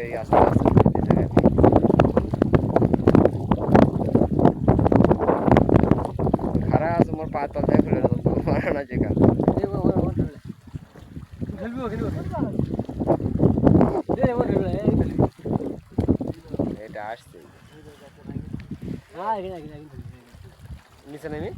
এই আস্তে আস্তে যেতে থাকে। খারা আছে মোর পা তল থেকে খুলে দেবো মারা না যে কাজ এটা আসছে নিচে নেমে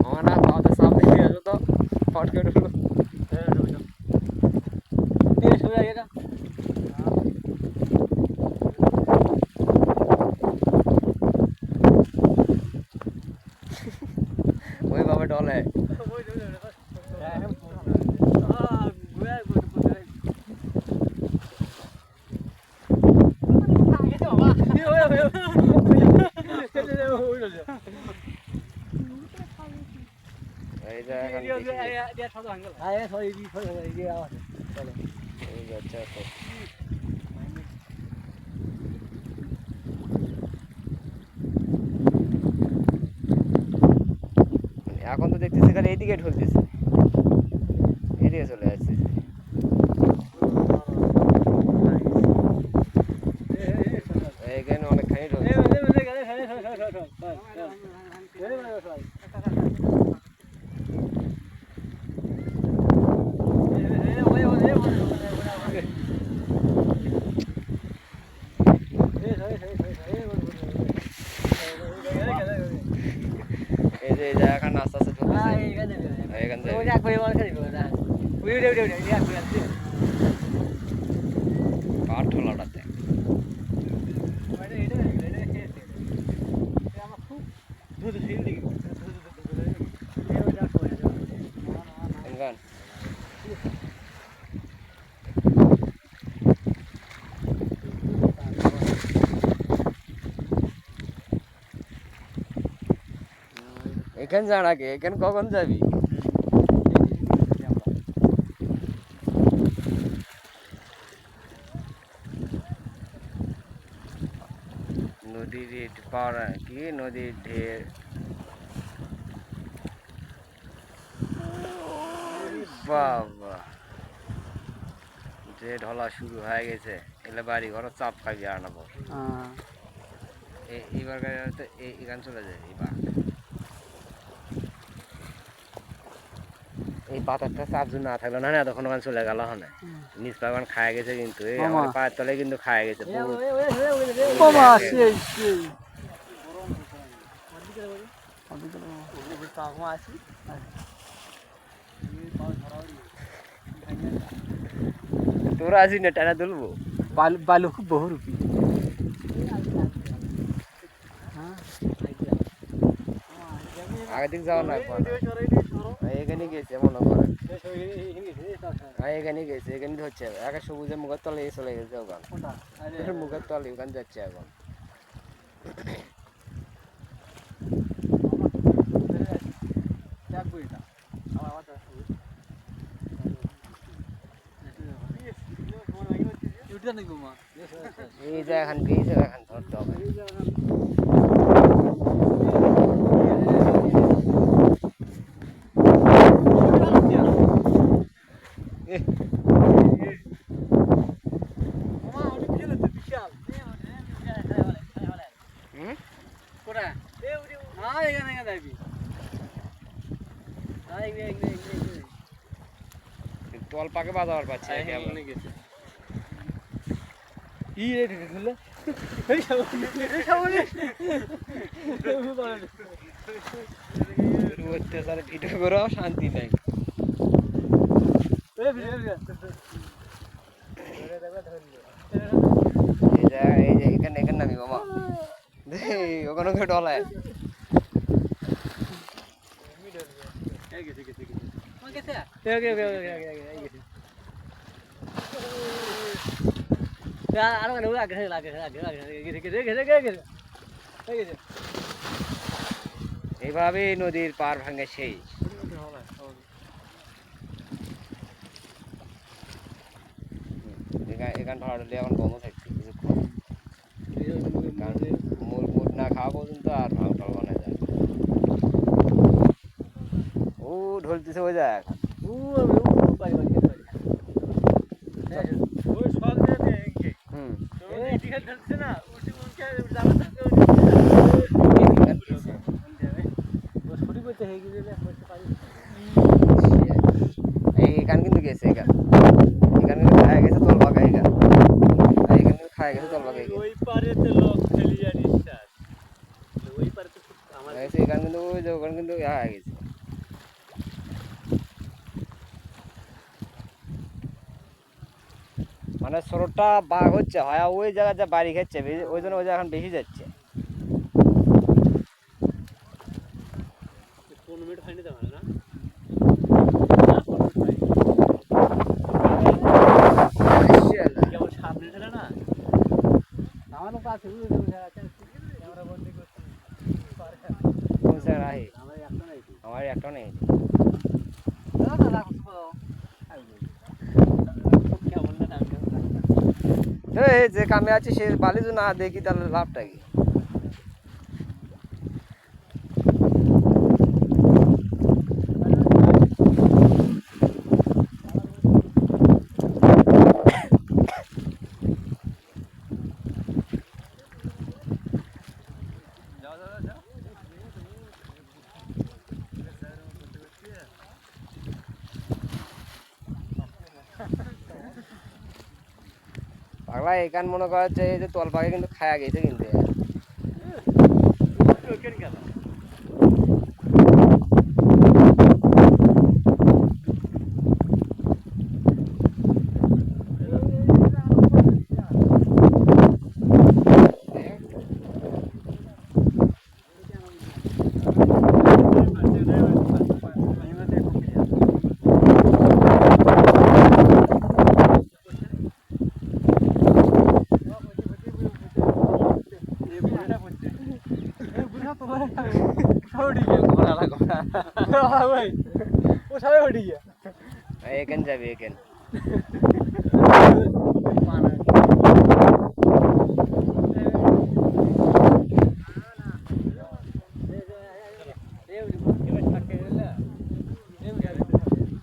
আমার না পাওয়াতে সাপ দেখে আসো তো ফট করে ঢুকলো ওইভাবে ডলে এই যে এখন এই যাচ্ছে তো এখন তো দেখতেছি খালি এইদিকে ঢুকতেছে এদিকে চলে যাচ্ছে এইখানে অনেকখানি ঢুকছে এই যে এই জায়গাখান আস্তে আস্তে ঢুকতেছে এখান থেকে কাঠঠোলাটাতে এখানে যান আগে এখানে কখন যাবি নদীর পার কি নদীর ঢের বাবা যে ঢলা শুরু হয়ে গেছে এলে বাড়ি ঘর চাপ খাবি আর না বল এইবার এখান চলে যায় এই পাতারটা চাপ যদি না থাকলো না তখন ওখানে চলে গেল হনে নিচ পাগান খায় গেছে কিন্তু এই আমার পায়ের তলে কিন্তু খায় গেছে তোরা আসি না টানা তুলবো বালু খুব বহু রুপি আগে দিক যাওয়া না এখানে গেছে মনে করে এখানে গেছে এখানে হচ্ছে একে সবুজের মুখের তলে চলে গেছে ওখান মুখের তলে ওখানে যাচ্ছে এখন এই জায়গাখান ধরতে হবে তল পাকে বাজাবার পাচ্ছে ভিডিও করেও শান্তি নাই এখানে এখানে নামি মামা ওখানে ডলায় এইভাবে নদীর পার ভাঙে সেই এখান ভাড়া এখন বন্ধ থাকছে কিছুক্ষণ মুড না খাওয়া পর্যন্ত আর ভাঙ টাল বানা যায় ফেলতেছে ওই জায়গা ও বাড়ি বাড়ি ওই সব জায়গায় এঁকে হুম তোমরা এদিকে ধরছে না উঠে উঠে যাবে থাকে ছুটি করতে হয়ে গেলে করতে পারি এইখান কিন্তু গেছে এখান কিন্তু খায় গেছে তোল বাগা এখান এইখান কিন্তু খায় গেছে তোল বাগা ওই পারেতে লোক ফেলি জানিস স্যার ওই পারেতে আমার এখান কিন্তু ওই যে ওখানে কিন্তু হয়ে গেছে মানে স্রোতটা বাঘ হচ্ছে হয় ওই জায়গায় যা বাড়ি খাচ্ছে ওই জন্য ওই জায়গা এখন বেশি যাচ্ছে 15 মিনিট হয়নি তো না কেবল সামনে ছিল না আমার কাছে ক্যামেরা বন্দি করছি কোন জায়গা আছে আমার একটা নাই আমার একটা নেই দাদা রাখো কেমন না নাম এই যে কামে আছে সে বালি যদি না দেখি তাহলে লাভটা কি পাগলা এখান মনে করা হচ্ছে এই যে তল পাকে কিন্তু খায়া গেছে কিন্তু কেন গেল এখান যাবে এখান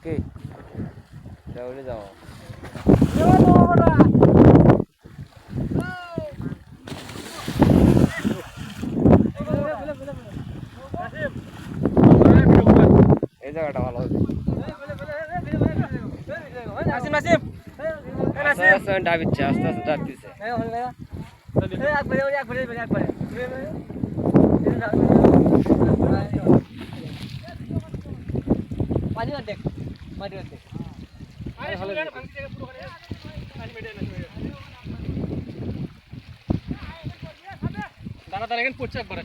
কে যাওলে যাও এই জায়গাটা ভালো হবে নাসিম নাসিম আস্তে আস্তে ডাবিচ্ছে আস্তে আস্তে ডাবতেছে পড়ছে একবারে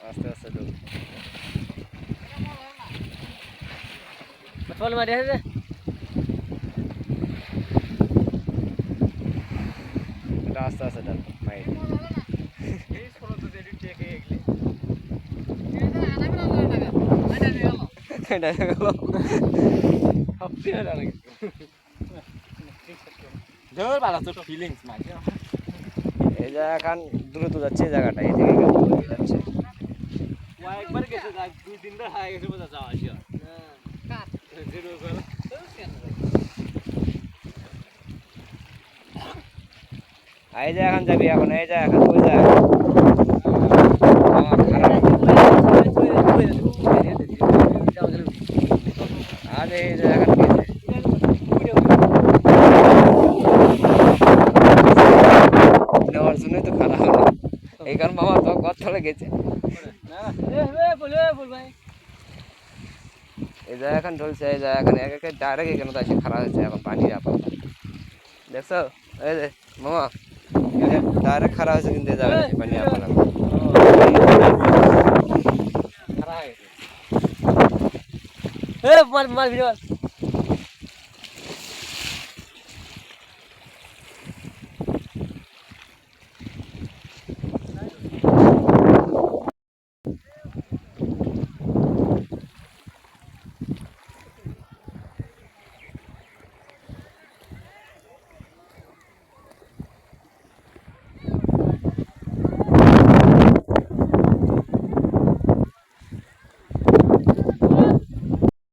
আস্তে আস্তে ঢুক চল মারি আছে এটা আস্তে আস্তে ডাব মাইট এই ষোলো তো দেরি টেকে এগলে এটা গেল সবচেয়ে ভালো লাগে জোর বাড়া তো ফিলিংস মাঝে এই জায়গা এখন দ্রুত যাচ্ছে এই জায়গাটা এই জায়গায় দ্রুত যাচ্ছে ও একবার গেছে যাক 2-3 বার হয়ে গেছে বোঝা যাওয়া আসিয়া কাট জিরো গেল এই যে এখন যাবি এখন এই যে এখন ওই জায়গা আমার খারাপ আর এই যে এখন গেছে নেওয়ার জন্যই তো খারাপ হলো এইখান মামা তো ঘর চলে গেছে এই জায়গা এখন ঢলছে এই জায়গা এখন এক এক ডাইরেক্ট এখানে তো এসে খারাপ হয়েছে এখন পানি আপা দেখছো এই যে মামা ডাইরেক্ট খারাপ হয়েছে কিন্তু এই জায়গা পানি আপা মার ভিডিও